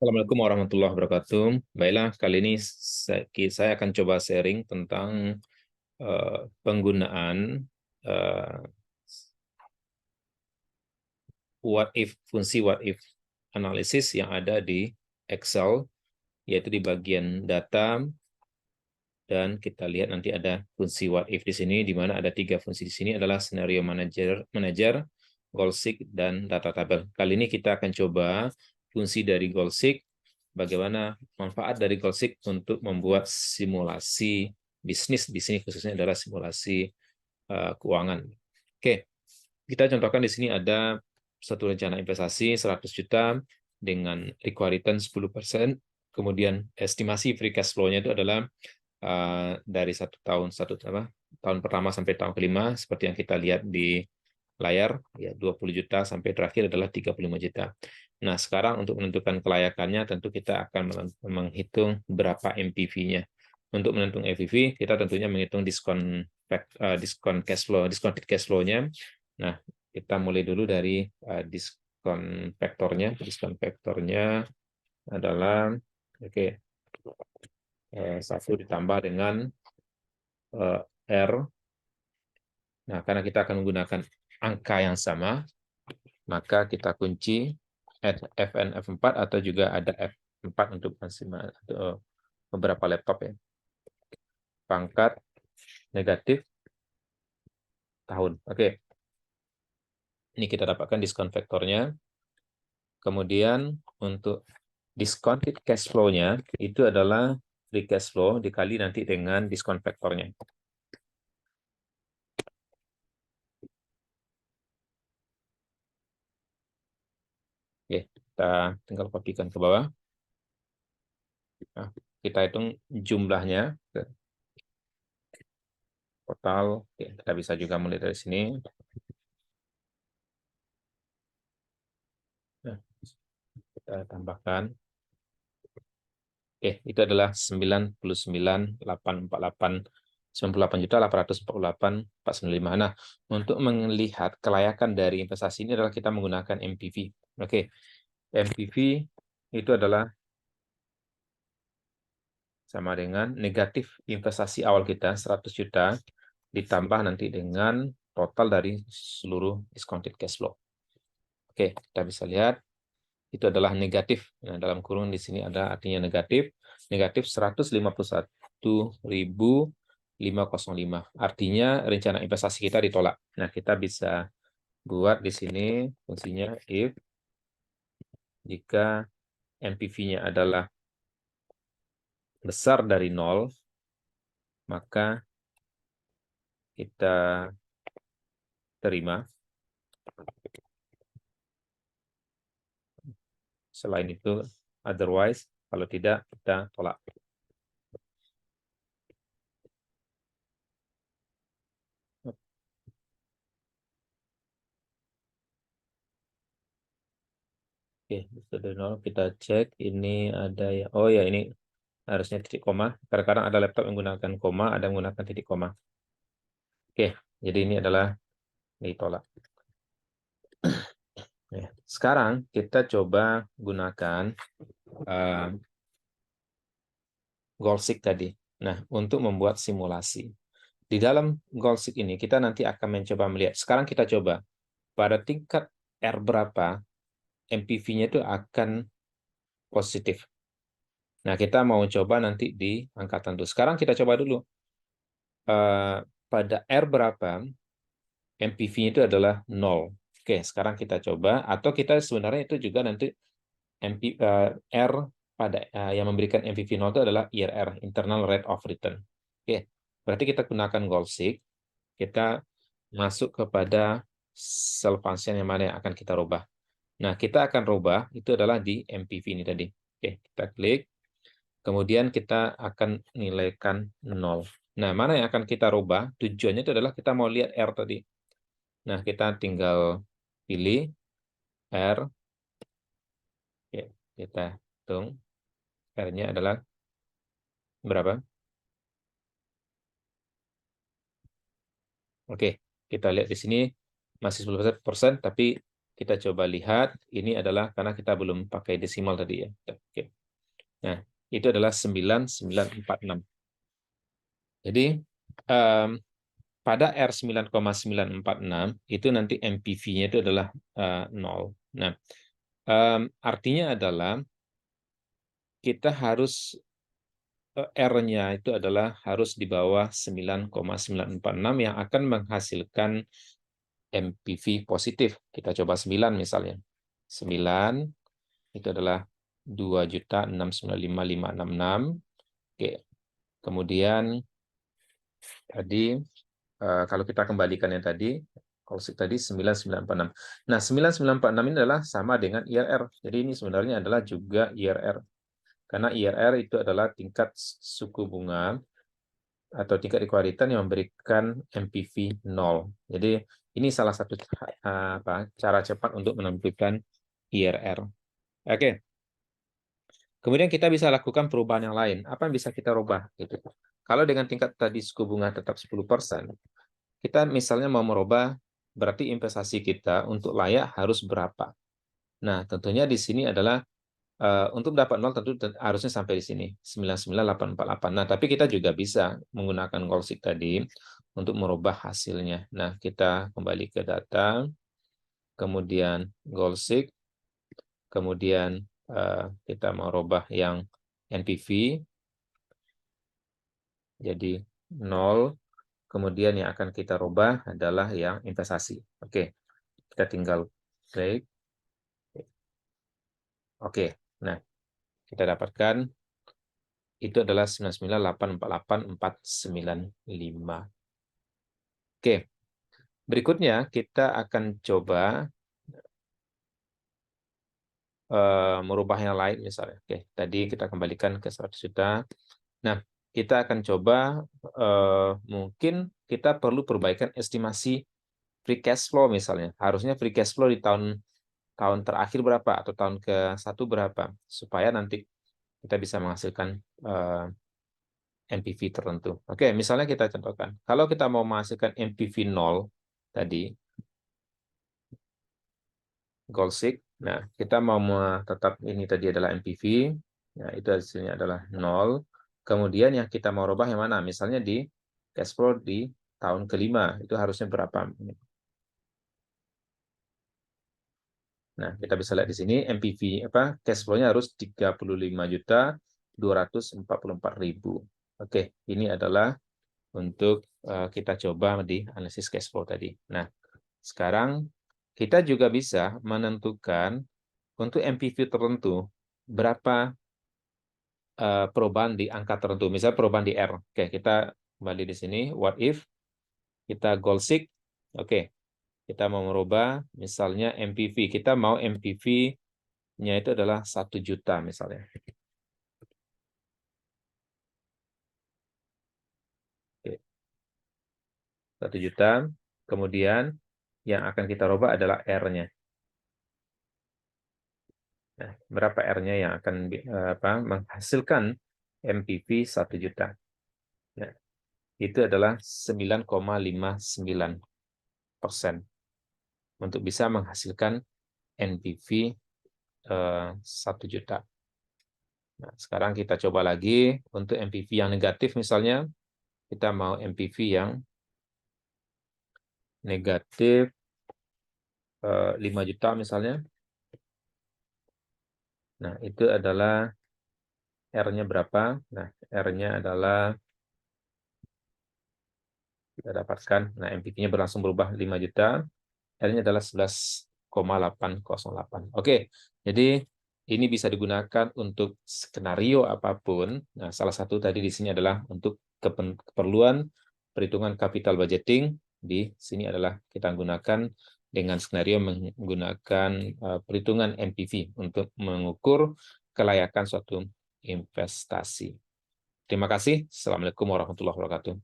Assalamualaikum warahmatullahi wabarakatuh. Baiklah, kali ini saya akan coba sharing tentang penggunaan eh, fungsi what if analisis yang ada di Excel, yaitu di bagian data, dan kita lihat nanti ada fungsi what if di sini, di mana ada 3 fungsi di sini adalah scenario manager, goal seek, dan data tabel. Kali ini kita akan coba fungsi dari goal seek, bagaimana manfaat dari goal seek untuk membuat simulasi bisnis. Di sini khususnya adalah simulasi keuangan. Oke, kita contohkan di sini ada satu rencana investasi 100 juta dengan required return 10%, kemudian estimasi free cash flow-nya itu adalah dari tahun pertama sampai tahun kelima, seperti yang kita lihat di layar, ya 20 juta sampai terakhir adalah 35 juta. Nah, sekarang untuk menentukan kelayakannya, tentu kita akan menghitung berapa MPV-nya. Untuk menentukan MPV, kita tentunya menghitung diskon cash flow, discounted cash flow-nya. Nah, kita mulai dulu dari diskon faktornya. Diskon faktornya adalah, oke, 1 ditambah dengan R. Nah, karena kita akan menggunakan angka yang sama, maka kita kunci Fn F4 atau juga ada F4 untuk beberapa laptop ya. Pangkat negatif tahun. Oke. Ini kita dapatkan diskon faktornya. Kemudian untuk discounted cash flow-nya itu adalah free cash flow dikali nanti dengan diskon faktornya. Oke, kita tinggal kopikan ke bawah. Nah, kita hitung jumlahnya total. Oke, kita bisa juga mulai dari sini. Nah, kita tambahkan. Oke, itu adalah 99.848.98.845. Nah, untuk melihat kelayakan dari investasi ini adalah kita menggunakan MPV. Oke, MPV itu adalah sama dengan negatif investasi awal kita 100 juta ditambah nanti dengan total dari seluruh discounted cash flow. Oke, kita bisa lihat itu adalah negatif. Nah, dalam kurung di sini ada artinya negatif. Negatif 151.505. Artinya rencana investasi kita ditolak. Nah, kita bisa buat di sini fungsinya if jika MPV-nya adalah besar dari 0, maka kita terima. Selain itu, otherwise, kalau tidak, kita tolak. Oke, dari 0 kita cek. Ini ada ya. Oh ya, ini harusnya titik koma. Kadang-kadang ada laptop yang menggunakan koma, ada yang menggunakan titik koma. Oke, jadi ini adalah ditolak. Ya. Sekarang kita coba gunakan goal seek tadi. Nah, untuk membuat simulasi. Di dalam goal seek ini, kita nanti akan mencoba melihat. Sekarang kita coba, pada tingkat R berapa, MPV-nya itu akan positif. Nah, kita mau coba nanti di angkatan dulu. Sekarang kita coba dulu. Pada R berapa, MPV-nya itu adalah 0. Oke, sekarang kita coba. Atau kita sebenarnya itu juga nanti R pada yang memberikan MPV 0 itu adalah IRR, Internal Rate of Return. Oke, berarti kita gunakan goal seek. Kita masuk kepada cell function yang mana yang akan kita rubah. Nah, kita akan rubah itu adalah di MPV ini tadi. Oke, kita klik. Kemudian kita akan nilaikan 0. Nah, mana yang akan kita rubah? Tujuannya itu adalah kita mau lihat R tadi. Nah, kita tinggal pilih R. Oke, kita hitung. R-nya adalah berapa? Oke, kita lihat di sini masih 10%, tapi kita coba lihat, ini adalah karena kita belum pakai desimal tadi ya. Oke. Nah, itu adalah 9946. Jadi, pada R9,946 itu nanti MPV-nya itu adalah 0. Nah, artinya adalah kita harus R-nya itu adalah harus di bawah 9,946 yang akan menghasilkan MPV positif. Kita coba 9 misalnya. 9 itu adalah 2.695.566. Oke. Kemudian tadi kalau kita kembalikan yang tadi, Kolsik tadi 9946. Nah, 9946 ini adalah sama dengan IRR. Jadi ini sebenarnya adalah juga IRR. Karena IRR itu adalah tingkat suku bunga atau tingkat kekhawatiran yang memberikan MPV 0. Jadi ini salah satu cara cepat untuk menentukan IRR. Oke. Kemudian kita bisa lakukan perubahan yang lain. Apa yang bisa kita rubah? Gitu. Kalau dengan tingkat tadi suku bunga tetap 10%, kita misalnya mau merubah, berarti investasi kita untuk layak harus berapa. Nah, tentunya di sini adalah untuk dapat 0 tentu harusnya sampai di sini 99848. Nah, tapi kita juga bisa menggunakan Goldsik tadi untuk merubah hasilnya. Nah, kita kembali ke data, kemudian Goldsik, kemudian kita mau rubah yang NPV jadi 0, kemudian yang akan kita rubah adalah yang investasi. Oke, kita tinggal klik. Oke, nah kita dapatkan itu adalah 99848.495. Oke, berikutnya kita akan coba merubah yang lain misalnya. Oke, tadi kita kembalikan ke 100 juta. Nah, kita akan coba mungkin kita perlu perbaikan estimasi free cash flow misalnya. Harusnya free cash flow di tahun terakhir berapa atau tahun ke-1 berapa supaya nanti kita bisa menghasilkan MPV tertentu. Oke, misalnya kita contohkan. Kalau kita mau menghasilkan MPV 0 tadi, Goldsik. Nah, kita mau tetap ini tadi adalah MPV. Nah, itu hasilnya adalah 0. Kemudian yang kita mau rubah yang mana? Misalnya di cash flow di tahun kelima, itu harusnya berapa? Nah, kita bisa lihat di sini MPV cash flow-nya harus 35.244.000. Oke, ini adalah untuk kita coba di analisis cash flow tadi. Nah, sekarang kita juga bisa menentukan untuk MPV tertentu berapa perubahan di angka tertentu. Misalnya perubahan di R. Oke, kita kembali di sini. What if kita Goldsik. Oke, kita mau merubah misalnya MPV. Kita mau MPV-nya itu adalah 1 juta misalnya. Oke. 1 juta. Kemudian yang akan kita rubah adalah R-nya. Nah, berapa R-nya yang akan menghasilkan MPV 1 juta. Nah, itu adalah 9,59% untuk bisa menghasilkan NPV 1 juta. Nah, sekarang kita coba lagi untuk MPV yang negatif misalnya, kita mau MPV yang negatif 5 juta misalnya. Nah, itu adalah R-nya berapa? Nah, R-nya adalah kita dapatkan, nah MPV-nya berlangsung berubah 5 juta, R-nya adalah 11,808. Oke, jadi ini bisa digunakan untuk skenario apapun. Nah, salah satu tadi di sini adalah untuk keperluan perhitungan capital budgeting. Di sini adalah kita gunakan dengan skenario menggunakan perhitungan NPV untuk mengukur kelayakan suatu investasi. Terima kasih. Assalamualaikum warahmatullahi wabarakatuh.